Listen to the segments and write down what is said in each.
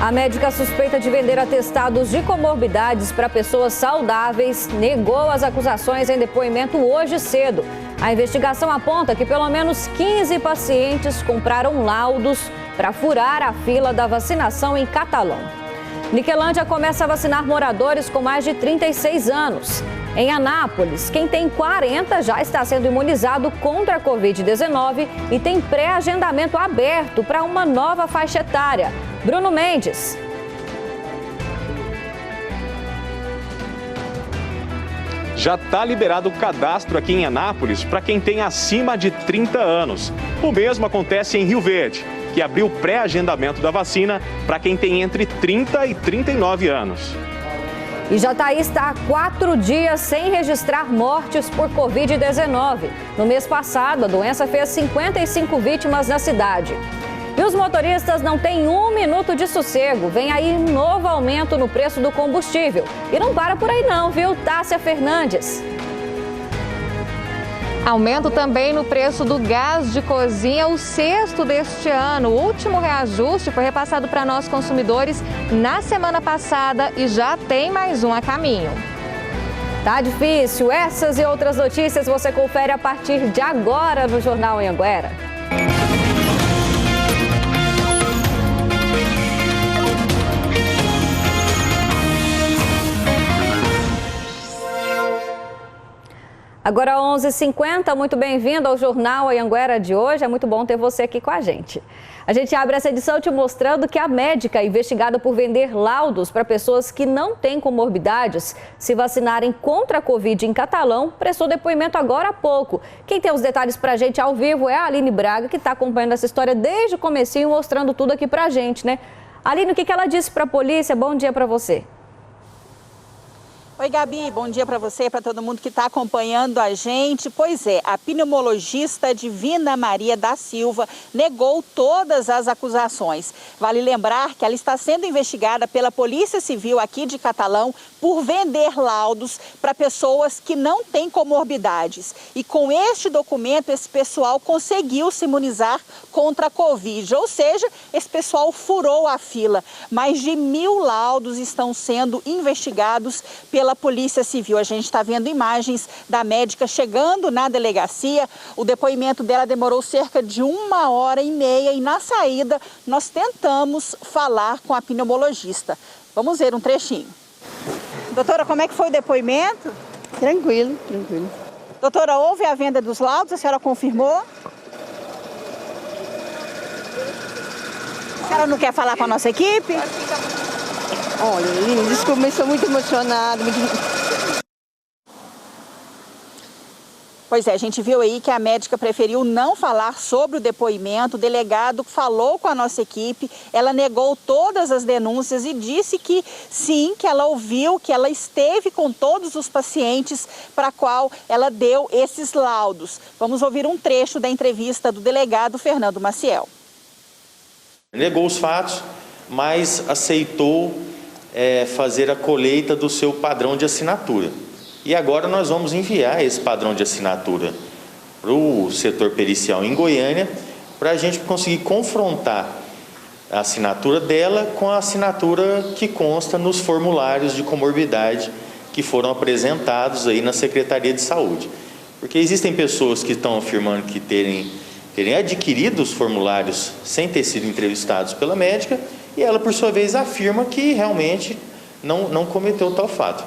A médica suspeita de vender atestados de comorbidades para pessoas saudáveis negou as acusações em depoimento hoje cedo. A investigação aponta que pelo menos 15 pacientes compraram laudos para furar a fila da vacinação em Catalão. Niquelândia começa a vacinar moradores com mais de 36 anos. Em Anápolis, quem tem 40 já está sendo imunizado contra a Covid-19 e tem pré-agendamento aberto para uma nova faixa etária. Bruno Mendes. Já está liberado o cadastro aqui em Anápolis para quem tem acima de 30 anos. O mesmo acontece em Rio Verde, que abriu o pré-agendamento da vacina para quem tem entre 30 e 39 anos. E Jataí está há 4 dias sem registrar mortes por Covid-19. No mês passado, a doença fez 55 vítimas na cidade. E os motoristas não têm 1 minuto de sossego. Vem aí um novo aumento no preço do combustível. E não para por aí não, viu? Tássia Fernandes. Aumento também no preço do gás de cozinha, o 6º deste ano. O último reajuste foi repassado para nós consumidores na semana passada e já tem mais um a caminho. Tá difícil. Essas e outras notícias você confere a partir de agora no Jornal Anhanguera. Agora 11h50, muito bem-vindo ao Jornal Anhanguera de hoje. É muito bom ter você aqui com a gente. A gente abre essa edição te mostrando que a médica investigada por vender laudos para pessoas que não têm comorbidades se vacinarem contra a Covid em Catalão prestou depoimento agora há pouco. Quem tem os detalhes para a gente ao vivo é a Aline Braga, que está acompanhando essa história desde o comecinho, mostrando tudo aqui para a gente, né? Aline, o que ela disse para a polícia? Bom dia para você. Oi, Gabi, bom dia para você e para todo mundo que está acompanhando a gente. Pois é, a pneumologista Divina Maria da Silva negou todas as acusações. Vale lembrar que ela está sendo investigada pela Polícia Civil aqui de Catalão por vender laudos para pessoas que não têm comorbidades. E com este documento, esse pessoal conseguiu se imunizar contra a Covid, ou seja, esse pessoal furou a fila. Mais de 1.000 laudos estão sendo investigados pela Polícia Civil. A gente está vendo imagens da médica chegando na delegacia. O depoimento dela demorou cerca de 1h30 e na saída nós tentamos falar com a pneumologista. Vamos ver um trechinho. Doutora, como é que foi o depoimento? Tranquilo, tranquilo. Doutora, houve a venda dos laudos? A senhora confirmou? A senhora não quer falar com a nossa equipe? Olha, eles começou muito emocionado. Pois é, a gente viu aí que a médica preferiu não falar sobre o depoimento. O delegado falou com a nossa equipe, ela negou todas as denúncias e disse que sim, que ela ouviu, que ela esteve com todos os pacientes para qual ela deu esses laudos. Vamos ouvir um trecho da entrevista do delegado Fernando Maciel. Negou os fatos, mas aceitou fazer a colheita do seu padrão de assinatura. E agora nós vamos enviar esse padrão de assinatura para o setor pericial em Goiânia, para a gente conseguir confrontar a assinatura dela com a assinatura que consta nos formulários de comorbidade que foram apresentados aí na Secretaria de Saúde. Porque existem pessoas que estão afirmando que terem adquirido os formulários sem ter sido entrevistados pela médica, e ela, por sua vez, afirma que realmente não cometeu tal fato.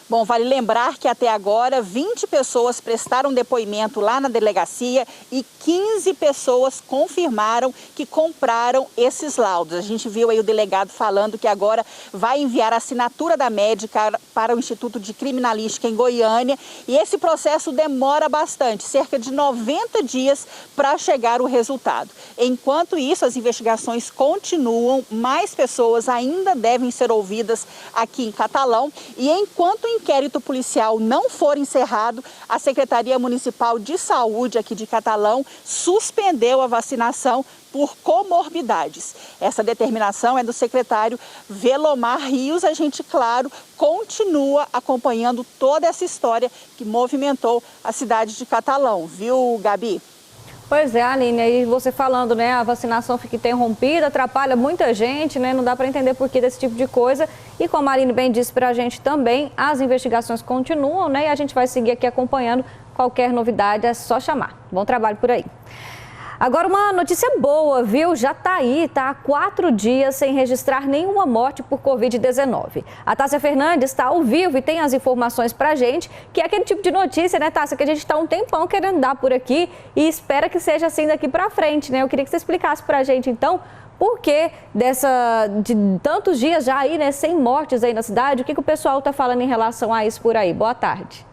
Bom, vale lembrar que até agora 20 pessoas prestaram depoimento lá na delegacia e 15 pessoas confirmaram que compraram esses laudos. A gente viu aí o delegado falando que agora vai enviar a assinatura da médica para o Instituto de Criminalística em Goiânia e esse processo demora bastante, cerca de 90 dias para chegar o resultado. Enquanto isso, as investigações continuam, mais pessoas ainda devem ser ouvidas aqui em Catalão e enquanto o inquérito policial não for encerrado, a Secretaria Municipal de Saúde aqui de Catalão suspendeu a vacinação por comorbidades. Essa determinação é do secretário Velomar Rios. A gente, claro, continua acompanhando toda essa história que movimentou a cidade de Catalão, viu, Gabi? Pois é, Aline, aí você falando, né, a vacinação fica interrompida, atrapalha muita gente, né, não dá para entender por que desse tipo de coisa. E como a Aline bem disse para a gente também, as investigações continuam, né, e a gente vai seguir aqui acompanhando. Qualquer novidade é só chamar. Bom trabalho por aí. Agora uma notícia boa, viu? Jataí está há 4 dias sem registrar nenhuma morte por Covid-19. A Tássia Fernandes está ao vivo e tem as informações pra gente, que é aquele tipo de notícia, né, Tássia, que a gente está um tempão querendo dar por aqui e espera que seja assim daqui pra frente, né? Eu queria que você explicasse pra gente, então, por que de tantos dias já aí, né, sem mortes aí na cidade, o que o pessoal está falando em relação a isso por aí? Boa tarde.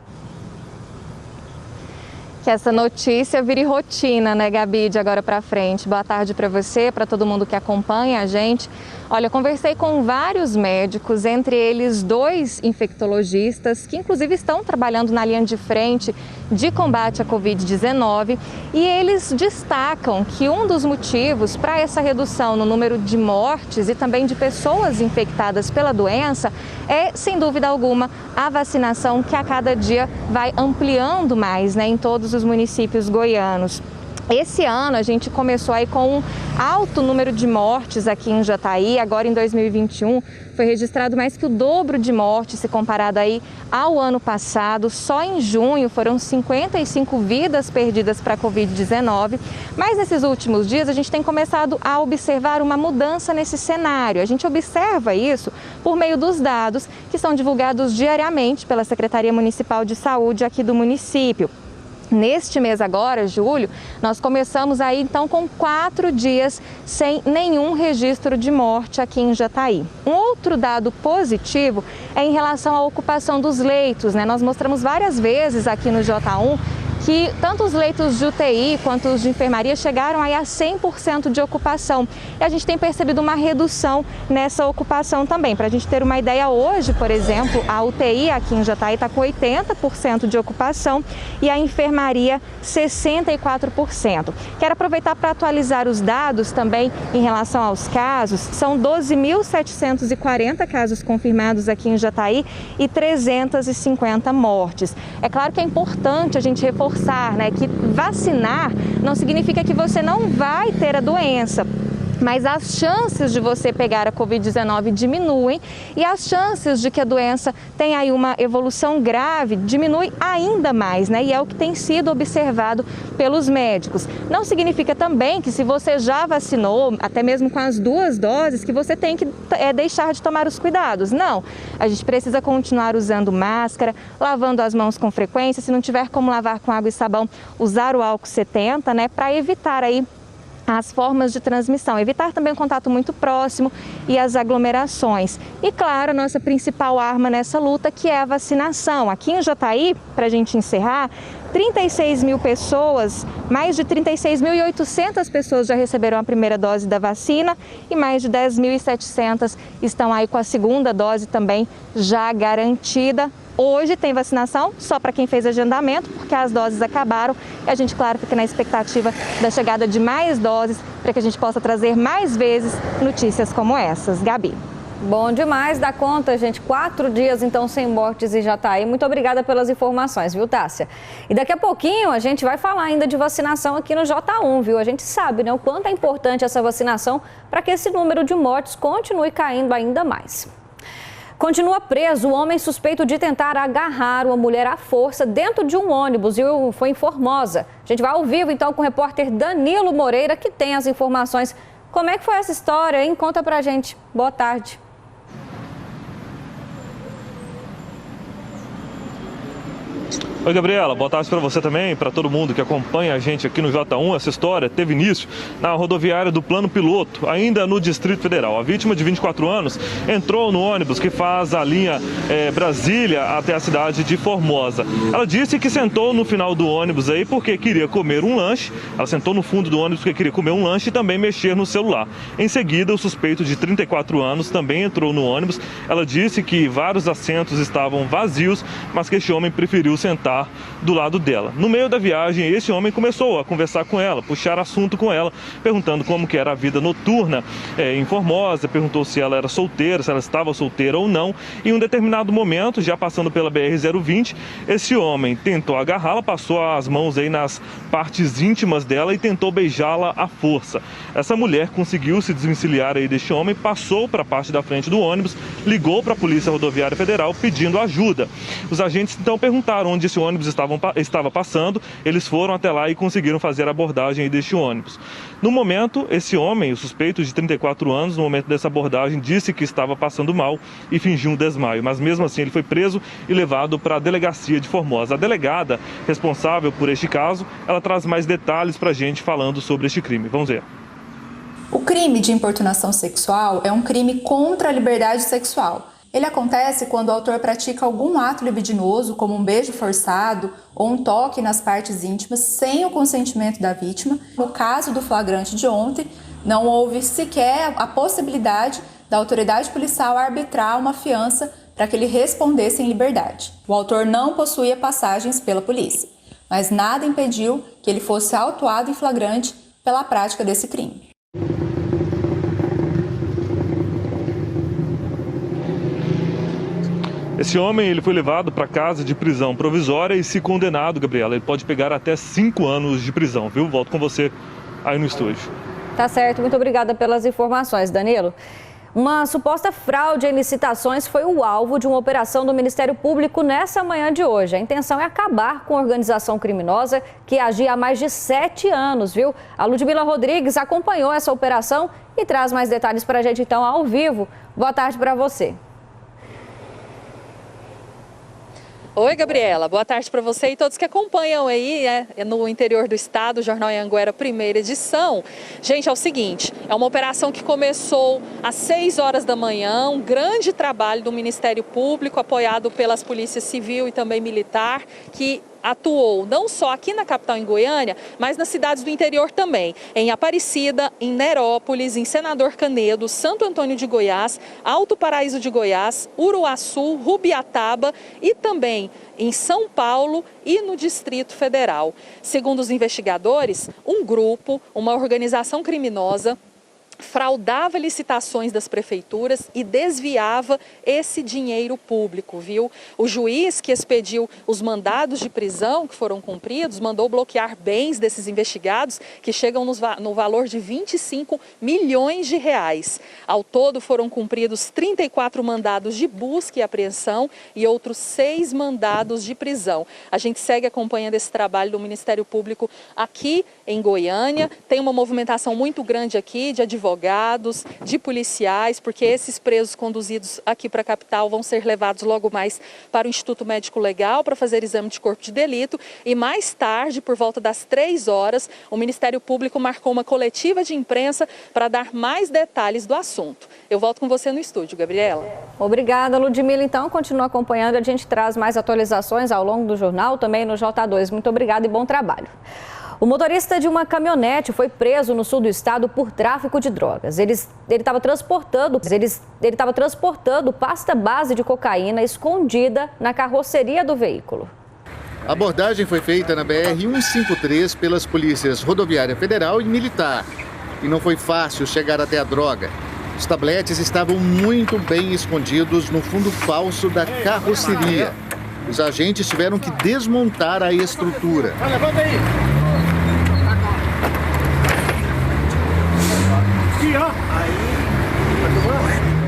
Que essa notícia vire rotina, né, Gabi, de agora para frente. Boa tarde para você, para todo mundo que acompanha a gente. Olha, eu conversei com vários médicos, entre eles 2 infectologistas, que inclusive estão trabalhando na linha de frente de combate à Covid-19, e eles destacam que um dos motivos para essa redução no número de mortes e também de pessoas infectadas pela doença é, sem dúvida alguma, a vacinação que a cada dia vai ampliando mais, né, em todos os municípios goianos. Esse ano a gente começou aí com um alto número de mortes aqui em Jataí. Agora em 2021 foi registrado mais que o dobro de mortes se comparado aí ao ano passado. Só em junho foram 55 vidas perdidas para a Covid-19. Mas nesses últimos dias a gente tem começado a observar uma mudança nesse cenário. A gente observa isso por meio dos dados que são divulgados diariamente pela Secretaria Municipal de Saúde aqui do município. Neste mês agora, julho, nós começamos aí então com 4 dias sem nenhum registro de morte aqui em Jataí. Um outro dado positivo é em relação à ocupação dos leitos, né? Nós mostramos várias vezes aqui no J1 que tanto os leitos de UTI quanto os de enfermaria chegaram aí a 100% de ocupação. E a gente tem percebido uma redução nessa ocupação também. Para a gente ter uma ideia, hoje, por exemplo, a UTI aqui em Jataí está com 80% de ocupação e a enfermaria 64%. Quero aproveitar para atualizar os dados também em relação aos casos. São 12.740 casos confirmados aqui em Jataí e 350 mortes. É claro que é importante a gente reforçar, né, que vacinar não significa que você não vai ter a doença, mas as chances de você pegar a Covid-19 diminuem e as chances de que a doença tenha aí uma evolução grave diminui ainda mais, né? E é o que tem sido observado pelos médicos. Não significa também que se você já vacinou, até mesmo com as 2 doses, que você tem que deixar de tomar os cuidados. Não, a gente precisa continuar usando máscara, lavando as mãos com frequência, se não tiver como lavar com água e sabão, usar o álcool 70, né? Para evitar aí as formas de transmissão, evitar também o contato muito próximo e as aglomerações. E claro, a nossa principal arma nessa luta, que é a vacinação. Aqui em Jataí, para a gente encerrar, 36 mil pessoas, mais de 36.800 pessoas já receberam a primeira dose da vacina e mais de 10.700 estão aí com a segunda dose também já garantida. Hoje tem vacinação só para quem fez agendamento, porque as doses acabaram e a gente, claro, fica na expectativa da chegada de mais doses para que a gente possa trazer mais vezes notícias como essas. Gabi. Bom demais, dá conta, gente. 4 dias, então, sem mortes e já tá aí. Muito obrigada pelas informações, viu, Tássia? E daqui a pouquinho a gente vai falar ainda de vacinação aqui no J1, viu? A gente sabe, né, o quanto é importante essa vacinação para que esse número de mortes continue caindo ainda mais. Continua preso o homem suspeito de tentar agarrar uma mulher à força dentro de um ônibus e foi em Formosa. A gente vai ao vivo, então, com o repórter Danilo Moreira, que tem as informações. Como é que foi essa história, hein? Conta pra gente. Boa tarde. Oi, Gabriela, boa tarde para você também, para todo mundo que acompanha a gente aqui no J1. Essa história teve início na rodoviária do Plano Piloto, ainda no Distrito Federal. A vítima, de 24 anos, entrou no ônibus que faz a linha Brasília até a cidade de Formosa. Ela disse que sentou no final do ônibus aí porque queria comer um lanche. Ela sentou no fundo do ônibus porque queria comer um lanche e também mexer no celular. Em seguida, o suspeito, de 34 anos, também entrou no ônibus. Ela disse que vários assentos estavam vazios, mas que este homem preferiu sentar sentar do lado dela. No meio da viagem, esse homem começou a conversar com ela, puxar assunto com ela, perguntando como que era a vida noturna em Formosa, perguntou se ela era solteira, se ela estava solteira ou não. Em um determinado momento, já passando pela BR-020, esse homem tentou agarrá-la, passou as mãos aí nas partes íntimas dela e tentou beijá-la à força. Essa mulher conseguiu se desvencilhar aí deste homem, passou para a parte da frente do ônibus, ligou para a Polícia Rodoviária Federal pedindo ajuda. Os agentes então perguntaram onde esse ônibus estava passando, eles foram até lá e conseguiram fazer a abordagem aí deste ônibus. No momento, esse homem, o suspeito de 34 anos, no momento dessa abordagem, disse que estava passando mal e fingiu um desmaio, mas mesmo assim ele foi preso e levado para a delegacia de Formosa. A delegada responsável por este caso, ela traz mais detalhes para a gente falando sobre este crime. Vamos ver. O crime de importunação sexual é um crime contra a liberdade sexual. Ele acontece quando o autor pratica algum ato libidinoso, como um beijo forçado ou um toque nas partes íntimas, sem o consentimento da vítima. No caso do flagrante de ontem, não houve sequer a possibilidade da autoridade policial arbitrar uma fiança para que ele respondesse em liberdade. O autor não possuía passagens pela polícia, mas nada impediu que ele fosse autuado em flagrante pela prática desse crime. Esse homem ele foi levado para casa de prisão provisória e, se condenado, Gabriela, ele pode pegar até 5 anos de prisão, viu? Volto com você aí no estúdio. Tá certo, muito obrigada pelas informações, Danilo. Uma suposta fraude em licitações foi o alvo de uma operação do Ministério Público nessa manhã de hoje. A intenção é acabar com a organização criminosa que agia há mais de 7 anos, viu? A Ludmila Rodrigues acompanhou essa operação e traz mais detalhes para a gente então ao vivo. Boa tarde para você. Oi, Gabriela. Boa tarde para você e todos que acompanham aí no interior do estado, o Jornal Anhanguera, primeira edição. Gente, é o seguinte, é uma operação que começou às 6 horas da manhã, um grande trabalho do Ministério Público, apoiado pelas polícias civil e também militar, que atuou não só aqui na capital, em Goiânia, mas nas cidades do interior também, em Aparecida, em Nerópolis, em Senador Canedo, Santo Antônio de Goiás, Alto Paraíso de Goiás, Uruaçu, Rubiataba e também em São Paulo e no Distrito Federal. Segundo os investigadores, um grupo, uma organização criminosa, fraudava licitações das prefeituras e desviava esse dinheiro público, viu? O juiz que expediu os mandados de prisão que foram cumpridos mandou bloquear bens desses investigados que chegam no valor de 25 milhões de reais. Ao todo foram cumpridos 34 mandados de busca e apreensão e outros 6 mandados de prisão. A gente segue acompanhando esse trabalho do Ministério Público aqui em Goiânia. Tem uma movimentação muito grande aqui de advogados, de policiais, porque esses presos conduzidos aqui para a capital vão ser levados logo mais para o Instituto Médico Legal para fazer exame de corpo de delito e mais tarde, por volta das 3 horas, o Ministério Público marcou uma coletiva de imprensa para dar mais detalhes do assunto. Eu volto com você no estúdio, Gabriela. Obrigada, Ludmila. Então, continua acompanhando, a gente traz mais atualizações ao longo do jornal, também no J2. Muito obrigada e bom trabalho. O motorista de uma caminhonete foi preso no sul do estado por tráfico de drogas. Ele estava transportando pasta base de cocaína escondida na carroceria do veículo. A abordagem foi feita na BR-153 pelas polícias Rodoviária Federal e Militar. E não foi fácil chegar até a droga. Os tabletes estavam muito bem escondidos no fundo falso da carroceria. Os agentes tiveram que desmontar a estrutura. Levanta aí!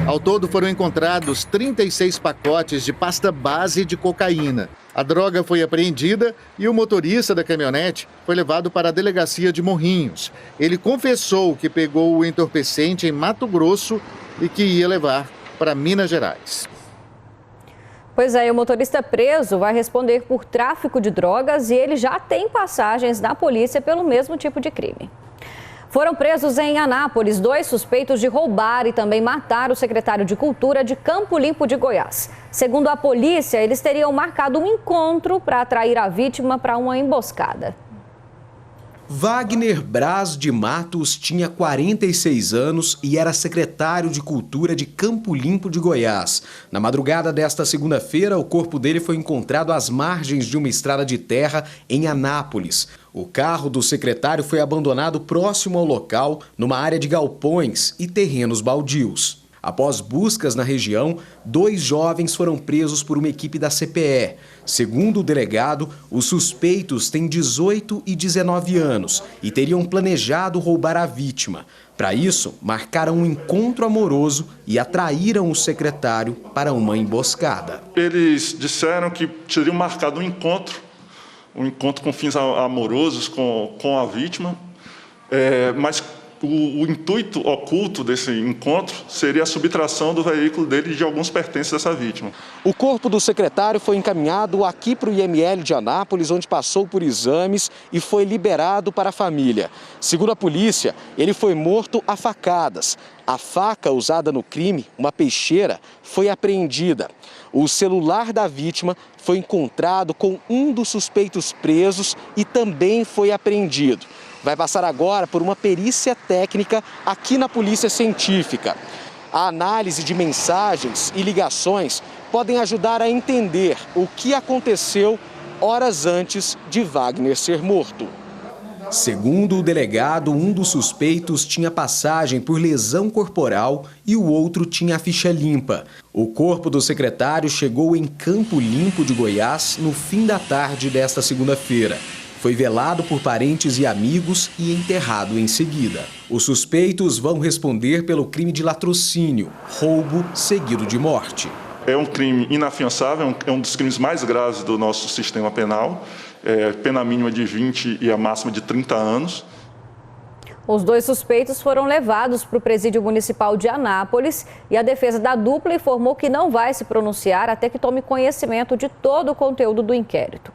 Ao todo foram encontrados 36 pacotes de pasta base de cocaína. A droga foi apreendida e o motorista da caminhonete foi levado para a delegacia de Morrinhos. Ele confessou que pegou o entorpecente em Mato Grosso e que ia levar para Minas Gerais. Pois é, o motorista preso vai responder por tráfico de drogas e ele já tem passagens na polícia pelo mesmo tipo de crime. Foram presos em Anápolis 2 suspeitos de roubar e também matar o secretário de Cultura de Campo Limpo de Goiás. Segundo a polícia, eles teriam marcado um encontro para atrair a vítima para uma emboscada. Wagner Braz de Matos tinha 46 anos e era secretário de Cultura de Campo Limpo de Goiás. Na madrugada desta segunda-feira, o corpo dele foi encontrado às margens de uma estrada de terra em Anápolis. O carro do secretário foi abandonado próximo ao local, numa área de galpões e terrenos baldios. Após buscas na região, 2 jovens foram presos por uma equipe da CPE. Segundo o delegado, os suspeitos têm 18 e 19 anos e teriam planejado roubar a vítima. Para isso, marcaram um encontro amoroso e atraíram o secretário para uma emboscada. Eles disseram que teriam marcado um encontro com fins amorosos com a vítima, mas o intuito oculto desse encontro seria a subtração do veículo dele e de alguns pertences dessa vítima. O corpo do secretário foi encaminhado aqui para o IML de Anápolis, onde passou por exames e foi liberado para a família. Segundo a polícia, ele foi morto a facadas. A faca usada no crime, uma peixeira, foi apreendida. O celular da vítima foi encontrado com um dos suspeitos presos e também foi apreendido. Vai passar agora por uma perícia técnica aqui na Polícia Científica. A análise de mensagens e ligações podem ajudar a entender o que aconteceu horas antes de Wagner ser morto. Segundo o delegado, um dos suspeitos tinha passagem por lesão corporal e o outro tinha a ficha limpa. O corpo do secretário chegou em Campo Limpo de Goiás no fim da tarde desta segunda-feira. Foi velado por parentes e amigos e enterrado em seguida. Os suspeitos vão responder pelo crime de latrocínio, roubo seguido de morte. É um crime inafiançável, é um dos crimes mais graves do nosso sistema penal. Pena mínima de 20 e a máxima de 30 anos. Os 2 suspeitos foram levados para o presídio municipal de Anápolis e a defesa da dupla informou que não vai se pronunciar até que tome conhecimento de todo o conteúdo do inquérito.